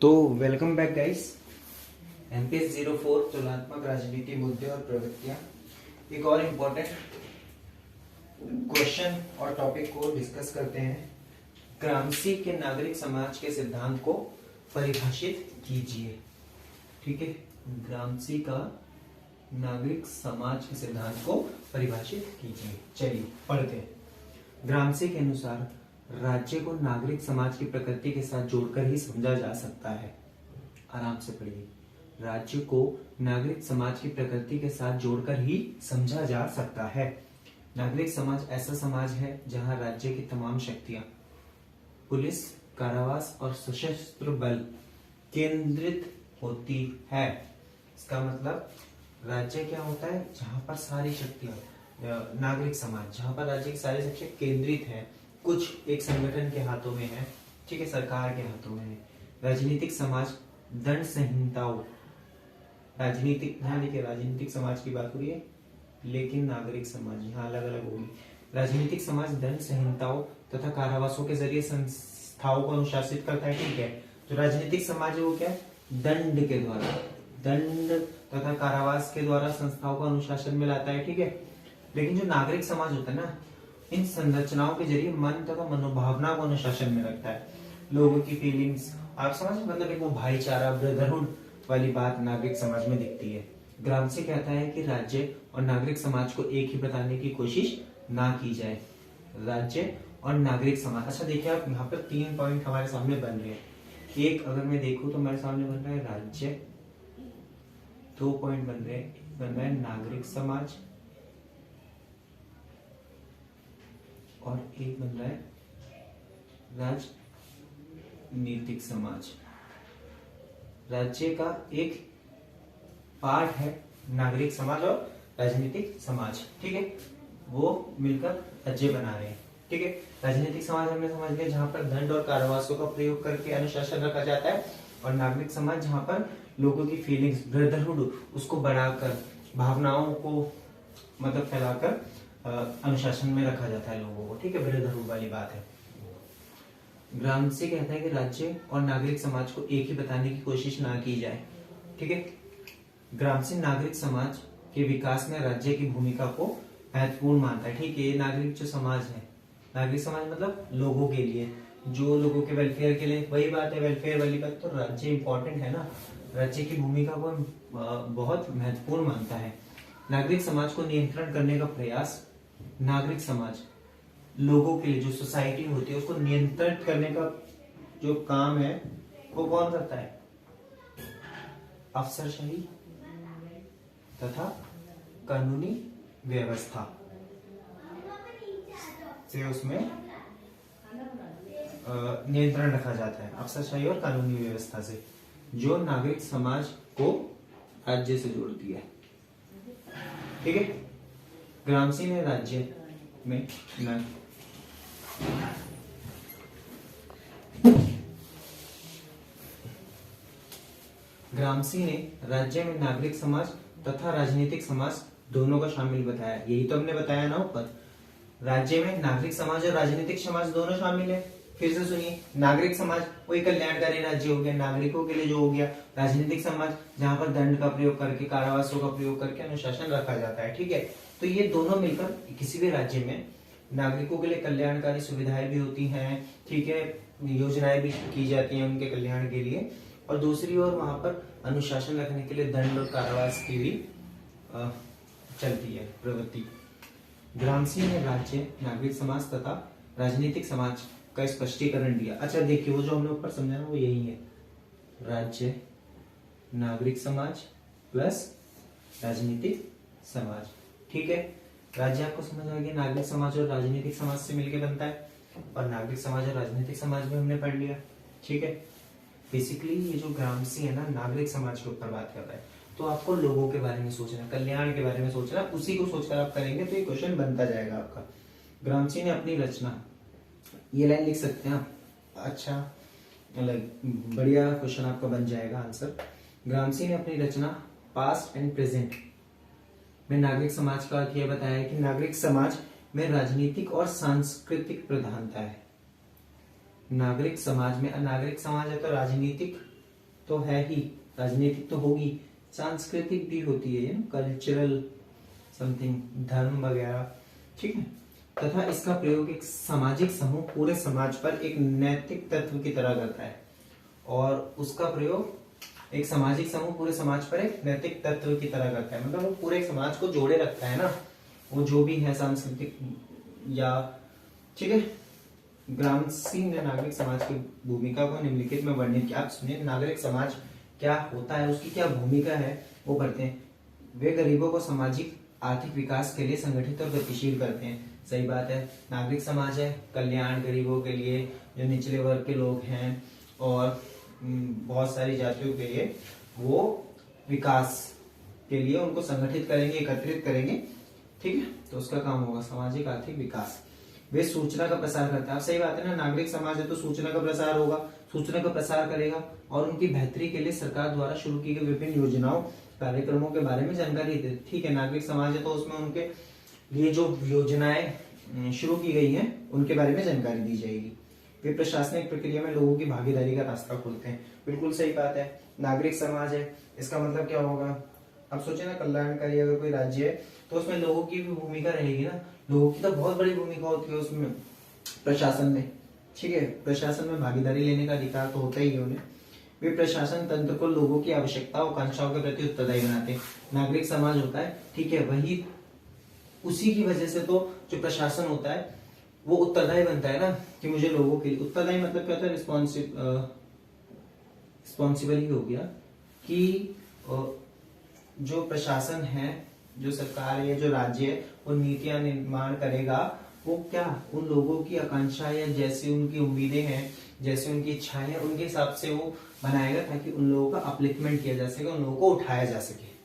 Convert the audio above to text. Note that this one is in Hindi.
तो वेलकम बैक गाइस। एमपीएस 04 तुलनात्मक राजनीति मुद्दे और प्रवृत्तियां, एक और इम्पोर्टेंट क्वेश्चन और टॉपिक को डिस्कस करते हैं। ग्रामसी के नागरिक समाज के सिद्धांत को परिभाषित कीजिए। ठीक है, ग्रामसी का नागरिक समाज के सिद्धांत को परिभाषित कीजिए। चलिए पढ़ते हैं। ग्रामसी के अनुसार राज्य को नागरिक समाज की प्रकृति के साथ जोड़कर ही समझा जा सकता है। आराम से पढ़िए। राज्य को नागरिक समाज की प्रकृति के साथ जोड़कर ही समझा जा सकता है। नागरिक समाज ऐसा समाज है जहां राज्य की तमाम शक्तियां, पुलिस, कारावास और सशस्त्र बल केंद्रित होती है। इसका मतलब राज्य क्या होता है? जहां पर सारी शक्तियां, नागरिक समाज जहां पर राज्य की सारी शक्तियां केंद्रित है, कुछ एक संगठन के हाथों में है, ठीक है, सरकार के हाथों में है। राजनीतिक समाज दंड संहिताओं, राजनीतिक, ध्यान देखिए, राजनीतिक समाज की बात हो रही है, लेकिन नागरिक समाज यहाँ अलग अलग होगी। राजनीतिक समाज दंड संहिताओं तथा कारावासों के जरिए संस्थाओं को अनुशासित करता है। ठीक है, तो राजनीतिक समाज है वो क्या है? दंड के द्वारा, दंड तथा कारावास के द्वारा संस्थाओं को अनुशासन में लाता है। ठीक है, लेकिन जो नागरिक समाज होता है ना, इन संरचनाओं के जरिए मन तथा मनोभावना को अनुशासन में रखता है। लोगों की फीलिंग्स, आप समझ, मतलब एक वो भाईचारा, ब्रदरहुड वाली बात नागरिक समाज में दिखती है। ग्रामसी कहता है कि राज्य और नागरिक समाज को एक ही बताने की कोशिश ना की जाए। राज्य और नागरिक समाज, अच्छा देखिए आप, यहाँ पर 3 पॉइंट हमारे सामने बन रहे हैं। एक अगर मैं देखूं तो हमारे सामने बन रहा है राज्य, 2 पॉइंट बन रहा है नागरिक समाज, और एक बन रहा है राजनीतिक समाज। राज्य का एक पार्ट है नागरिक समाज और राजनीतिक समाज। ठीक है, वो मिलकर राज्य बना रहे हैं। ठीक है, राजनीतिक समाज हमने समझ लिया जहां पर दंड और कारावासों का प्रयोग करके अनुशासन रखा जाता है, और नागरिक समाज जहां पर लोगों की फीलिंग्स, ब्रदरहुड, उसको बढ़ाकर, भावनाओं को मतलब फैलाकर अनुशासन में रखा जाता है लोगों को। ठीक है, ब्रदरहुड वाली बात है। ग्रामसी कहता है कि राज्य और नागरिक समाज को एक ही बताने की कोशिश ना की जाए। ठीक है, ग्रामसी नागरिक समाज के विकास में राज्य की भूमिका को महत्वपूर्ण मानता है। ठीक है, ये नागरिक जो समाज है, नागरिक समाज मतलब लोगों के लिए, जो लोगों के वेलफेयर के लिए, वही बात है वेलफेयर वाली बात, तो राज्य इंपॉर्टेंट है ना, राज्य की भूमिका को बहुत महत्वपूर्ण मानता है। नागरिक समाज को नियंत्रण करने का प्रयास, नागरिक समाज लोगों के लिए, जो सोसाइटी होती है उसको नियंत्रित करने का जो काम है वो कौन करता है? अफसरशाही तथा कानूनी व्यवस्था से उसमें नियंत्रण रखा जाता है, अफसरशाही और कानूनी व्यवस्था से, जो नागरिक समाज को राज्य से जोड़ती है। ठीक है, ग्रामसी ने राज्य में ग्रामसी ने राज्य में नागरिक समाज तथा राजनीतिक समाज दोनों का शामिल बताया। यही तो हमने बताया ना ऊपर, राज्य में नागरिक समाज और राजनीतिक समाज दोनों शामिल है। फिर से सुनिए, नागरिक समाज वही कल्याणकारी राज्य हो गया, नागरिकों के लिए जो हो गया। राजनीतिक समाज जहां पर दंड का प्रयोग करके, कारावासों का प्रयोग करके अनुशासन रखा जाता है। ठीक है, तो ये दोनों मिलकर किसी भी राज्य में नागरिकों के लिए कल्याणकारी सुविधाएं भी होती हैं। ठीक है, योजनाएं भी की जाती हैं उनके कल्याण के लिए, और दूसरी ओर वहां पर अनुशासन रखने के लिए दंड और कारावास की भी चलती है प्रवृत्ति। ग्रामसी ने राज्य, नागरिक समाज तथा राजनीतिक समाज का स्पष्टीकरण दिया। अच्छा देखिए, वो जो हमने ऊपर समझा ना वो यही है, राज्य, नागरिक समाज प्लस राजनीतिक समाज। ठीक है, राज्य आपको समझ आ गया, नागरिक समाज और राजनीतिक समाज से मिलकर बनता है, और नागरिक समाज और राजनीतिक समाज भी हमने पढ़ लिया। ठीक है, बेसिकली ये जो ग्रामसी है ना, नागरिक समाज के ऊपर बात कर रहा है, तो आपको लोगों के बारे में सोचना, कल्याण के बारे में सोचना, उसी को सोचकर आप करेंगे तो ये क्वेश्चन बनता जाएगा आपका। ग्रामसी ने अपनी रचना, ये लाइन लिख सकते हैं आप, अच्छा बढ़िया क्वेश्चन आपका बन जाएगा आंसर। ग्रामसी ने अपनी रचना पास्ट एंड प्रेजेंट में नागरिक समाज का अर्थ यह बताया कि नागरिक समाज में राजनीतिक और सांस्कृतिक प्रधानता है। नागरिक समाज में, नागरिक समाज है तो राजनीतिक तो है ही, राजनीतिक तो होगी, सांस्कृतिक भी होती है, कल्चरल समथिंग, धर्म वगैरह, ठीक है। तथा इसका प्रयोग एक सामाजिक समूह पूरे समाज पर एक नैतिक तत्व की तरह करता है, और उसका प्रयोग एक सामाजिक समूह पूरे समाज पर एक नैतिक तत्व की तरह करता है, मतलब वो पूरे समाज को जोड़े रखता है ना, वो जो भी है सांस्कृतिक या, ठीक है। ग्रामसी ने नागरिक समाज की भूमिका को निम्नलिखित में वर्णित किया। आप सुनिए, नागरिक समाज क्या होता है, उसकी क्या भूमिका है, वो करते हैं। वे गरीबों को सामाजिक आर्थिक विकास के लिए संगठित और गतिशील करते हैं। सही बात है, नागरिक समाज है कल्याण, गरीबों के लिए, जो निचले वर्ग के लोग हैं और बहुत सारी जातियों के लिए, वो विकास के लिए उनको संगठित करेंगे, एकत्रित करेंगे, ठीक है। तो उसका काम होगा सामाजिक आर्थिक विकास। वे सूचना का प्रसार करते हैं। आप सही बात है ना, नागरिक समाज है तो सूचना का प्रसार होगा, सूचना का प्रसार करेगा और उनकी बेहतरी के लिए सरकार द्वारा शुरू की गई विभिन्न योजनाओं कार्यक्रमों के बारे में जानकारी दे, ठीक है। नागरिक समाज है तो उसमें उनके लिए जो योजनाएं शुरू की गई हैं उनके बारे में जानकारी दी जाएगी। वे प्रशासनिक प्रक्रिया में लोगों की भागीदारी का रास्ता खोलते हैं। बिल्कुल सही बात है, नागरिक समाज है, इसका मतलब क्या होगा, अब सोचे ना, कल्याणकारी अगर कोई राज्य है तो उसमें लोगों की भी भूमिका रहेगी ना, लोगों की तो बहुत बड़ी भूमिका होती है उसमें, प्रशासन में, ठीक है। प्रशासन में भागीदारी लेने का अधिकार तो होता ही है उन्हें। वे प्रशासन तंत्र को लोगों की आवश्यकताओं आकांक्षाओं के प्रति उत्तरदायी बनाते हैं। नागरिक समाज होता है, ठीक है, वही उसी की वजह से तो जो प्रशासन होता है वो उत्तरदायी बनता है ना, कि मुझे लोगों के लिए, उत्तरदायी मतलब क्या होता है, रिस्पॉन्सिबल ही हो गया, कि जो प्रशासन है, जो सरकार है, जो राज्य है, वो नीतियां निर्माण करेगा, वो क्या उन लोगों की आकांक्षा या जैसी उनकी उम्मीदें हैं, जैसे उनकी इच्छाएं हैं, उनके हिसाब से वो बनाएगा, ताकि उन लोगों का अपलिफ्टमेंट किया जा सके, उन लोगों को उठाया जा सके।